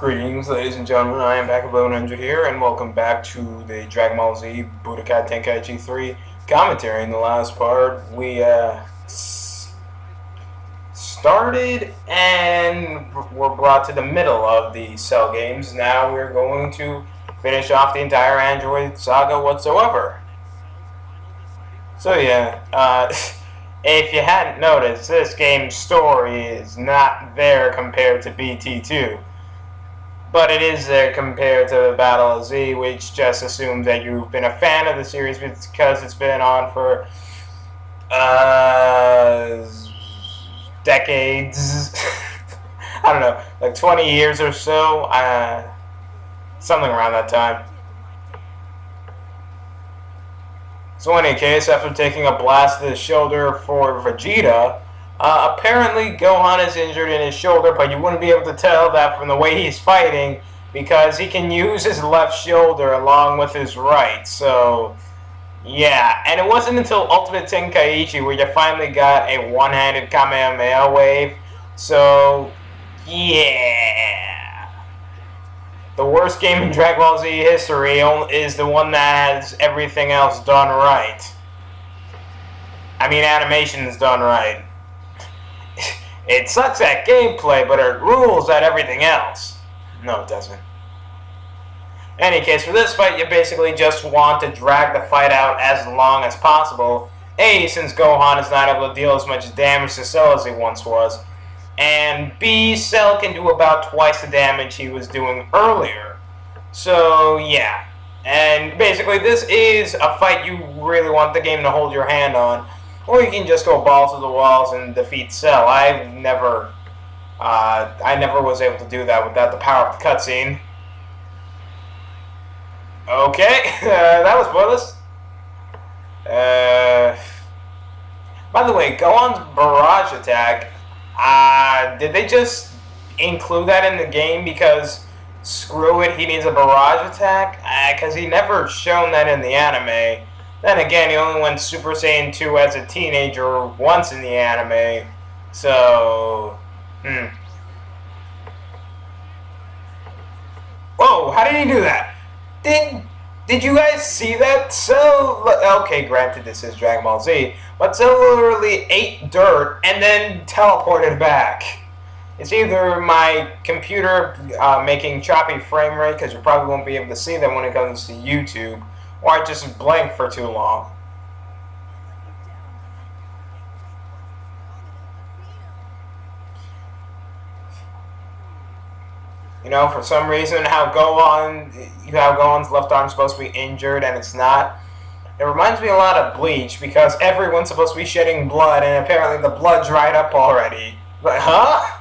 Greetings, ladies and gentlemen. I am back at 1100 here, and welcome back to the Dragon Ball Z Budokai Tenkaichi 3 commentary. In the last part, we started and were brought to the middle of the Cell games. Now we're going to finish off the entire Android saga whatsoever. So yeah, if you hadn't noticed, this game's story is not there compared to BT2. But it is there compared to Battle of Z, which just assumes that you've been a fan of the series because it's been on for decades. I don't know, like 20 years or so, something around that time. So in any case, after taking a blast to the shoulder for Vegeta, apparently Gohan is injured in his shoulder, but you wouldn't be able to tell that from the way he's fighting because he can use his left shoulder along with his right. So, yeah. And it wasn't until Ultimate Tenkaichi where you finally got a one-handed Kamehameha wave. So, yeah. The worst game in Dragon Ball Z history is the one that has everything else done right. I mean, animation is done right. It sucks at gameplay, but it rules at everything else. No, it doesn't. In any case, for this fight, you basically just want to drag the fight out as long as possible. A, since Gohan is not able to deal as much damage to Cell as he once was. And B, Cell can do about twice the damage he was doing earlier. So, yeah. And basically, this is a fight you really want the game to hold your hand on. Or you can just go balls to the walls and defeat Cell. I never was able to do that without the power of the cutscene. Okay, that was pointless. By the way, Gohan's barrage attack, did they just include that in the game because, screw it, he needs a barrage attack? Because he never shown that in the anime. Then again, he only went Super Saiyan 2 as a teenager once in the anime. So, Whoa, how did he do that? Did you guys see that? Okay, granted this is Dragon Ball Z, but Cell literally ate dirt and then teleported back. It's either my computer making choppy frame rate, because you probably won't be able to see that when it comes to YouTube, or I just blank for too long. You know, for some reason, how Gohan's left arm's supposed to be injured and it's not. It reminds me a lot of Bleach because everyone's supposed to be shedding blood and apparently the blood dried up already. But, huh?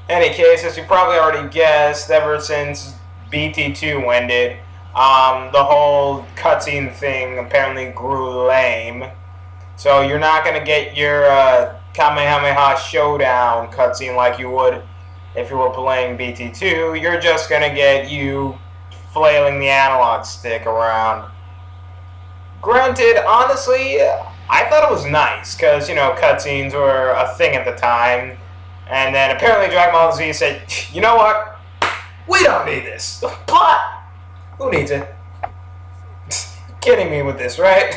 In any case, as you probably already guessed, ever since BT2 ended, the whole cutscene thing apparently grew lame. So you're not going to get your Kamehameha Showdown cutscene like you would if you were playing BT2. You're just going to get you flailing the analog stick around. Granted, honestly, I thought it was nice because, you know, cutscenes were a thing at the time. And then apparently Dragon Ball Z said, you know what? We don't need this. Plot! Who needs it? Kidding me with this, right?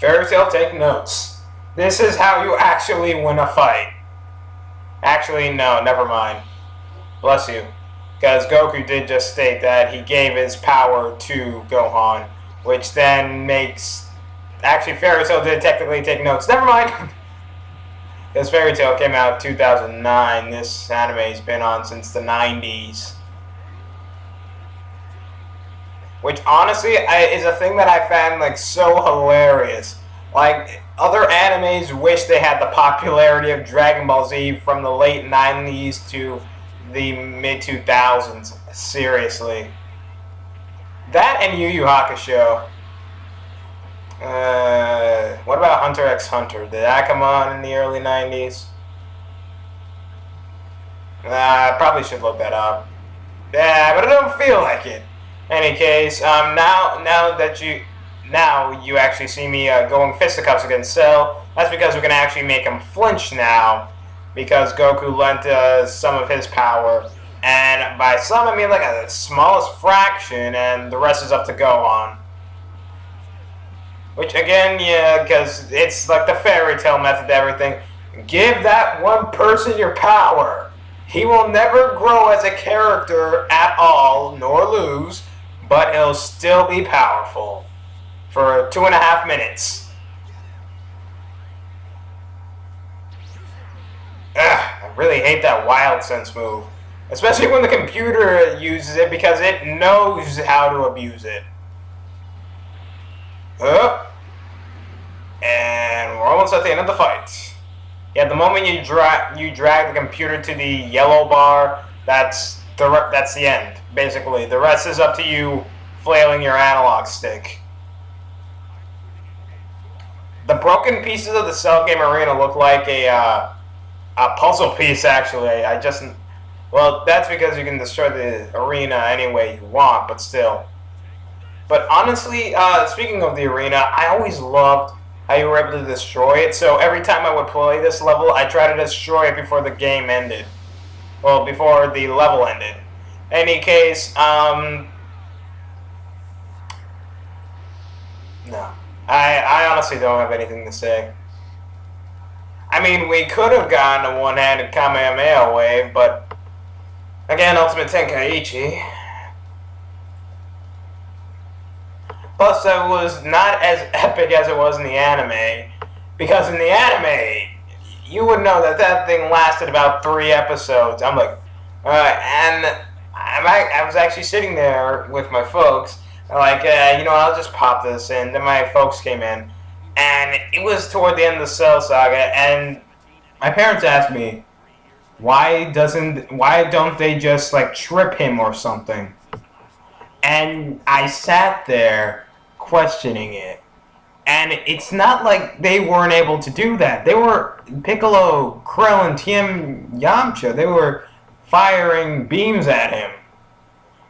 Fairy Tail, take notes. This is how you actually win a fight. Actually, no, never mind. Bless you. Because Goku did just state that he gave his power to Gohan, which then makes... Actually, Fairy Tail did technically take notes. Never mind! Because Fairy Tail came out in 2009. This anime's been on since the 90s. Which, honestly, is a thing that I found, like, so hilarious. Like, other animes wish they had the popularity of Dragon Ball Z from the late 90s to the mid-2000s. Seriously. That and Yu Yu Hakusho. What about Hunter x Hunter? Did that come on in the early 90s? I probably should look that up. Yeah, but I don't feel like it. Any case, now you actually see me going fisticuffs against Cell. That's because we're gonna actually make him flinch now, because Goku lent some of his power, and by some I mean like a smallest fraction, and the rest is up to Gohan. Which again, yeah, because it's like the fairy tale method to everything. Give that one person your power. He will never grow as a character at all, nor lose, but he'll still be powerful for 2.5 minutes. Ugh, I really hate that Wild Sense move. Especially when the computer uses it, because it knows how to abuse it. And we're almost at the end of the fight. Yeah, the moment you drag the computer to the yellow bar, that's the end. Basically, the rest is up to you flailing your analog stick. The broken pieces of the Cell Game Arena look like a puzzle piece. Actually, well, that's because you can destroy the arena any way you want, but still. But honestly, speaking of the arena, I always loved how you were able to destroy it. So every time I would play this level, I tried to destroy it before the game ended. Well, before the level ended. Any case, no. I honestly don't have anything to say. I mean, we could have gotten a one-handed Kamehameha wave, but again, Ultimate Tenkaichi. Plus, it was not as epic as it was in the anime, because in the anime, you would know that thing lasted about 3 episodes. I'm like, and I was actually sitting there with my folks, like, you know, I'll just pop this in. Then my folks came in, and it was toward the end of the Cell Saga, and my parents asked me, why don't they just, like, trip him or something? And I sat there questioning it. And it's not like they weren't able to do that. They were Piccolo, Krillin, TM, Yamcha. They were firing beams at him.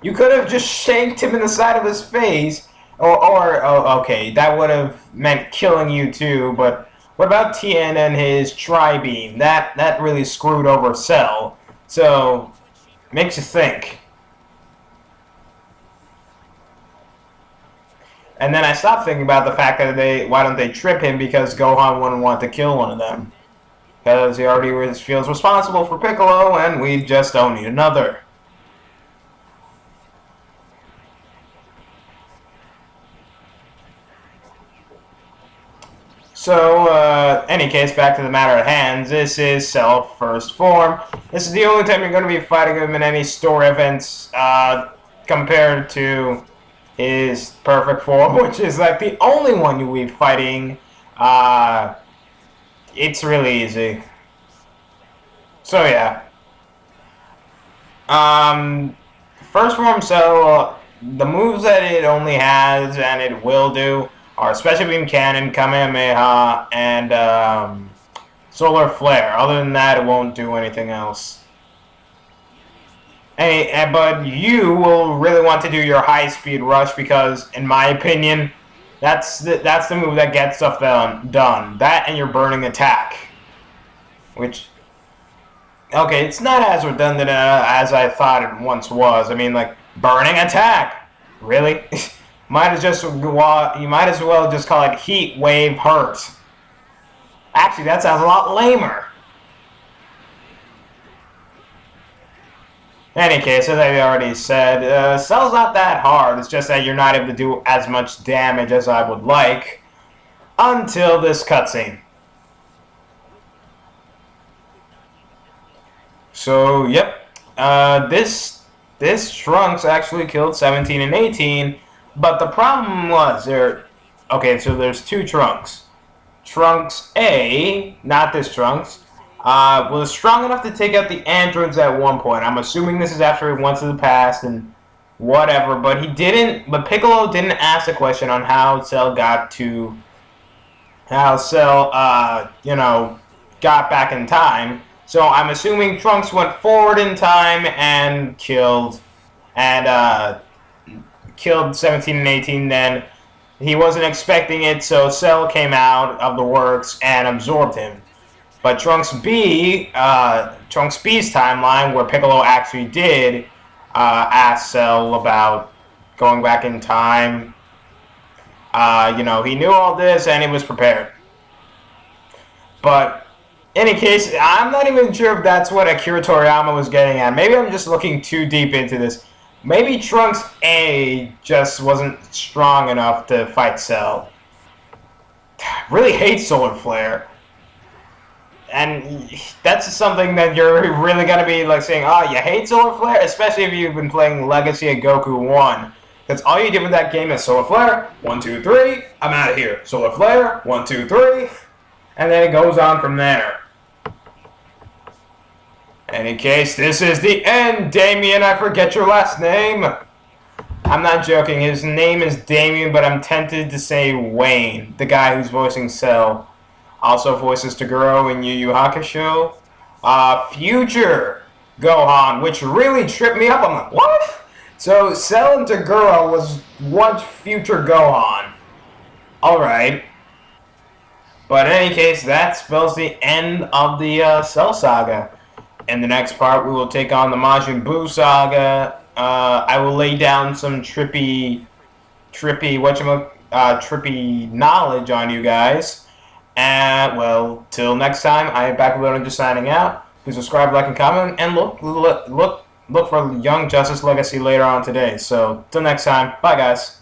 You could have just shanked him in the side of his face. Oh, okay, that would have meant killing you too. But what about Tien and his tri-beam? That really screwed over Cell. So, makes you think. And then I stopped thinking about the fact that why don't they trip him, because Gohan wouldn't want to kill one of them. Because he already feels responsible for Piccolo, and we just don't need another. So, any case, back to the matter at hand, this is Cell First Form. This is the only time you're going to be fighting him in any story events, compared to his perfect form, which is like the only one you'll be fighting. It's really easy. So yeah. First form, so the moves that it only has and it will do are Special Beam Cannon, Kamehameha, and Solar Flare. Other than that, it won't do anything else. But you will really want to do your high-speed rush, because, in my opinion, that's the move that gets stuff done. That and your burning attack. Which, okay, it's not as redundant as I thought it once was. I mean, like, burning attack. Really? You might as well just call it Heat Wave Hurt. Actually, that sounds a lot lamer. In any case, as I already said, Cell's not that hard. It's just that you're not able to do as much damage as I would like until this cutscene. So, yep. This Trunks actually killed 17 and 18, but the problem was okay, so there's 2 Trunks. Trunks A, not this Trunks, was strong enough to take out the androids at one point. I'm assuming this is after he went to the past and whatever, but Piccolo didn't ask the question on how Cell got back in time. So I'm assuming Trunks went forward in time and killed 17 and 18 then. He wasn't expecting it, so Cell came out of the works and absorbed him. But Trunks B's timeline, where Piccolo actually did ask Cell about going back in time, he knew all this and he was prepared. But in any case, I'm not even sure if that's what Akira Toriyama was getting at. Maybe I'm just looking too deep into this. Maybe Trunks A just wasn't strong enough to fight Cell. I really hate Solar Flare. And that's something that you're really going to be like saying, oh, you hate Solar Flare? Especially if you've been playing Legacy of Goku 1. Because all you did with that game is Solar Flare, 1, 2, 3, I'm out of here. Solar Flare, 1, 2, 3, and then it goes on from there. In any case, this is the end, Damien. I forget your last name. I'm not joking. His name is Damien, but I'm tempted to say Wayne, the guy who's voicing Cell. Also voices Toguro in Yu Yu Hakusho. Future Gohan, which really tripped me up. I'm like, what? So Cell and Toguro was one future Gohan. Alright. But in any case, that spells the end of the Cell Saga. In the next part, we will take on the Majin Buu Saga. I will lay down some trippy knowledge on you guys. And, well, till next time, I am back with just signing out. Please subscribe, like, and comment, and look for Young Justice Legacy later on today. So, till next time, bye guys.